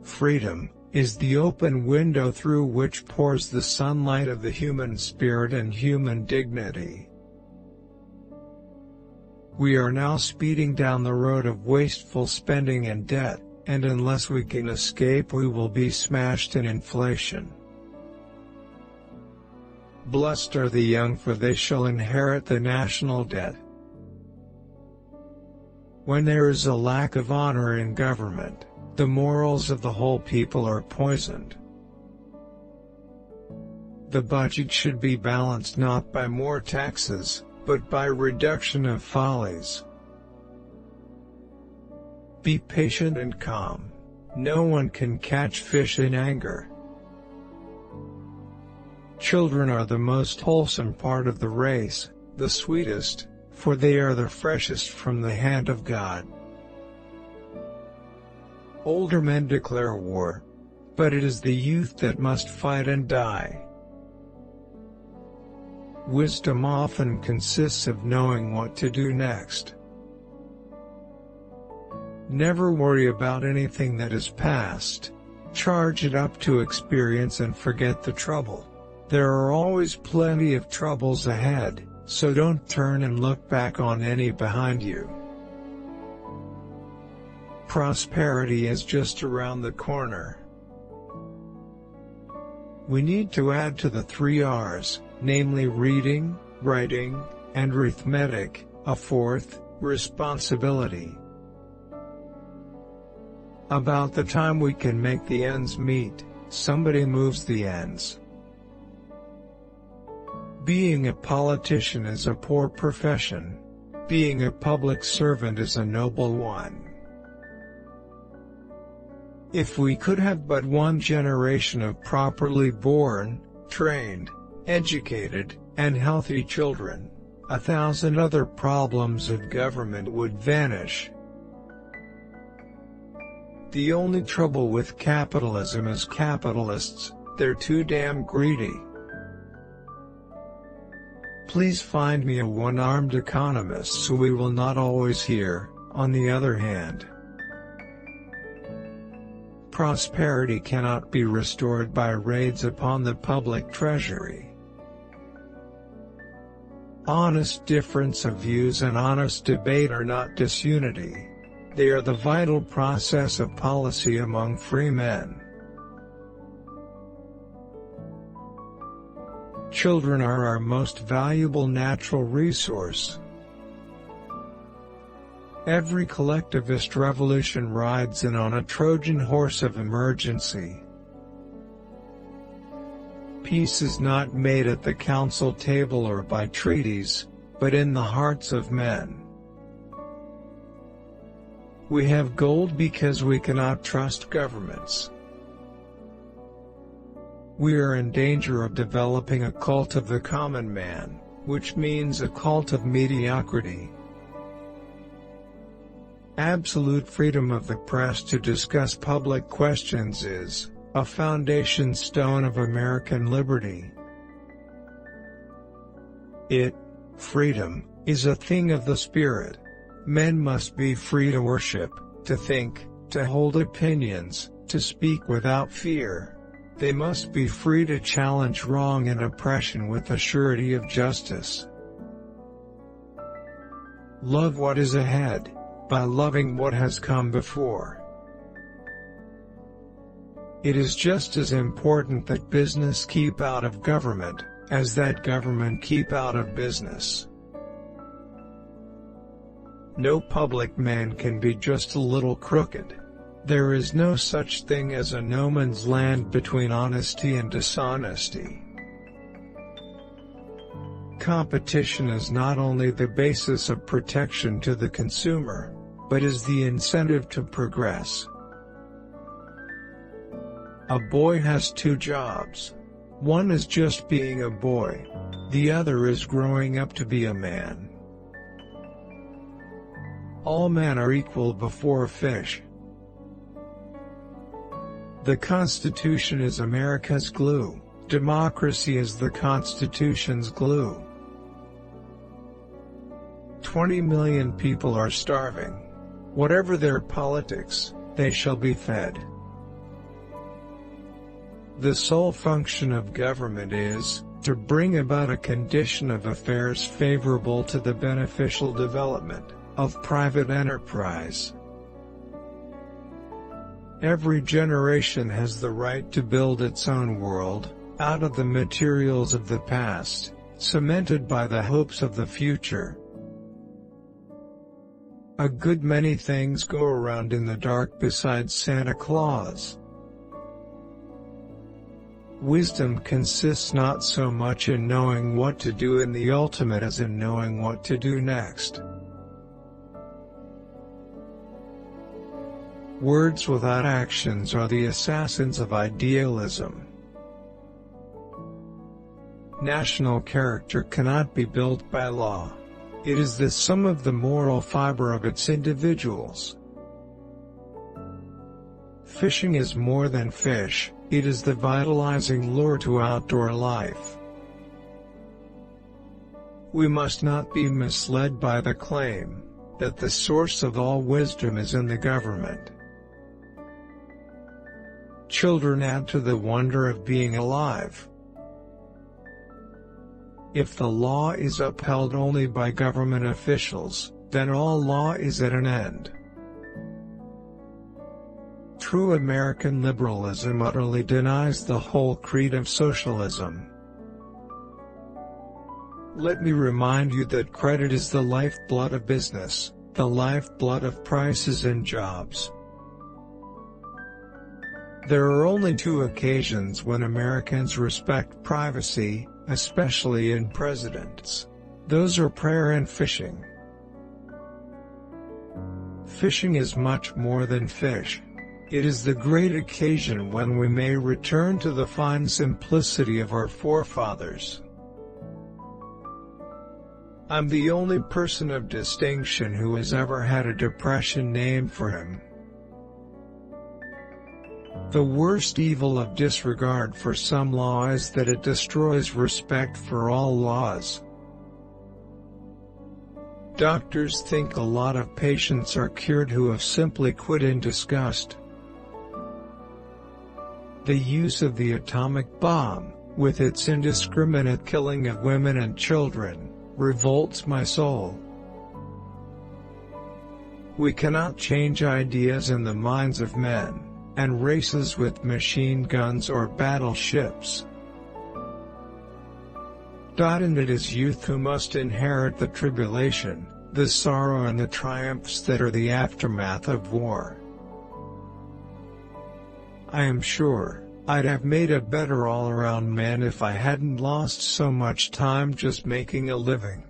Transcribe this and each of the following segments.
freedom, is the open window through which pours the sunlight of the human spirit and human dignity. We are now speeding down the road of wasteful spending and debt, and unless we can escape, we will be smashed in inflation. Blessed are the young, for they shall inherit the national debt. When there is a lack of honor in government, the morals of the whole people are poisoned. The budget should be balanced not by more taxes, but by reduction of follies. Be patient and calm. No one can catch fish in anger. Children are the most wholesome part of the race, the sweetest, for they are the freshest from the hand of God. Older men declare war, but it is the youth that must fight and die. Wisdom often consists of knowing what to do next. Never worry about anything that is past. Charge it up to experience and forget the trouble. There are always plenty of troubles ahead, so don't turn and look back on any behind you. Prosperity is just around the corner. We need to add to the 3 R's, namely reading, writing, and arithmetic, a 4th, responsibility. About the time we can make the ends meet, somebody moves the ends. Being a politician is a poor profession. Being a public servant is a noble one. If we could have but one generation of properly born, trained, educated, and healthy children, 1,000 other problems of government would vanish. The only trouble with capitalism is capitalists, they're too damn greedy. Please find me a one-armed economist so we will not always hear, on the other hand. Prosperity cannot be restored by raids upon the public treasury. Honest difference of views and honest debate are not disunity. They are the vital process of policy among free men. Children are our most valuable natural resource. Every collectivist revolution rides in on a Trojan horse of emergency. Peace is not made at the council table or by treaties, but in the hearts of men. We have gold because we cannot trust governments. We are in danger of developing a cult of the common man, which means a cult of mediocrity. Absolute freedom of the press to discuss public questions is a foundation stone of American liberty. Freedom, is a thing of the spirit. Men must be free to worship, to think, to hold opinions, to speak without fear. They must be free to challenge wrong and oppression with the surety of justice. Love what is ahead, by loving what has come before. It is just as important that business keep out of government, as that government keep out of business. No public man can be just a little crooked. There is no such thing as a no man's land between honesty and dishonesty. Competition is not only the basis of protection to the consumer, but is the incentive to progress. A boy has 2 jobs. One is just being a boy. The other is growing up to be a man. All men are equal before fish. The Constitution is America's glue. Democracy is the Constitution's glue. 20 million people are starving. Whatever their politics, they shall be fed. The sole function of government is to bring about a condition of affairs favorable to the beneficial development of private enterprise. Every generation has the right to build its own world, out of the materials of the past, cemented by the hopes of the future. A good many things go around in the dark besides Santa Claus. Wisdom consists not so much in knowing what to do in the ultimate as in knowing what to do next. Words without actions are the assassins of idealism. National character cannot be built by law. It is the sum of the moral fiber of its individuals. Fishing is more than fish, it is the vitalizing lure to outdoor life. We must not be misled by the claim that the source of all wisdom is in the government. Children add to the wonder of being alive. If the law is upheld only by government officials, then all law is at an end. True American liberalism utterly denies the whole creed of socialism. Let me remind you that credit is the lifeblood of business, the lifeblood of prices and jobs. There are only two occasions when Americans respect privacy, especially in presidents. Those are prayer and fishing. Fishing is much more than fish. It is the great occasion when we may return to the fine simplicity of our forefathers. I'm the only person of distinction who has ever had a depression named for him. The worst evil of disregard for some law is that it destroys respect for all laws. Doctors think a lot of patients are cured who have simply quit in disgust. The use of the atomic bomb, with its indiscriminate killing of women and children, revolts my soul. We cannot change ideas in the minds of men and races with machine guns or battleships. And it is youth who must inherit the tribulation, the sorrow and the triumphs that are the aftermath of war. I am sure I'd have made a better all-around man if I hadn't lost so much time just making a living.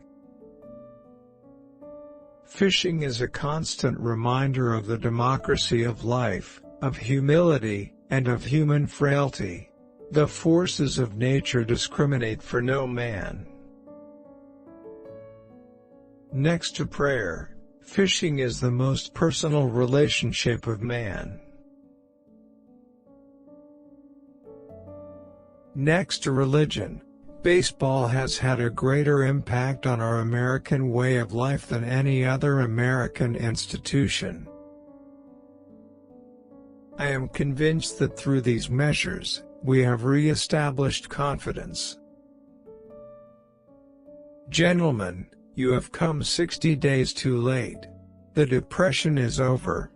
Fishing is a constant reminder of the democracy of life, of humility, and of human frailty. The forces of nature discriminate for no man. Next to prayer, fishing is the most personal relationship of man. Next to religion, baseball has had a greater impact on our American way of life than any other American institution. I am convinced that through these measures, we have re-established confidence. Gentlemen, you have come 60 days too late. The depression is over.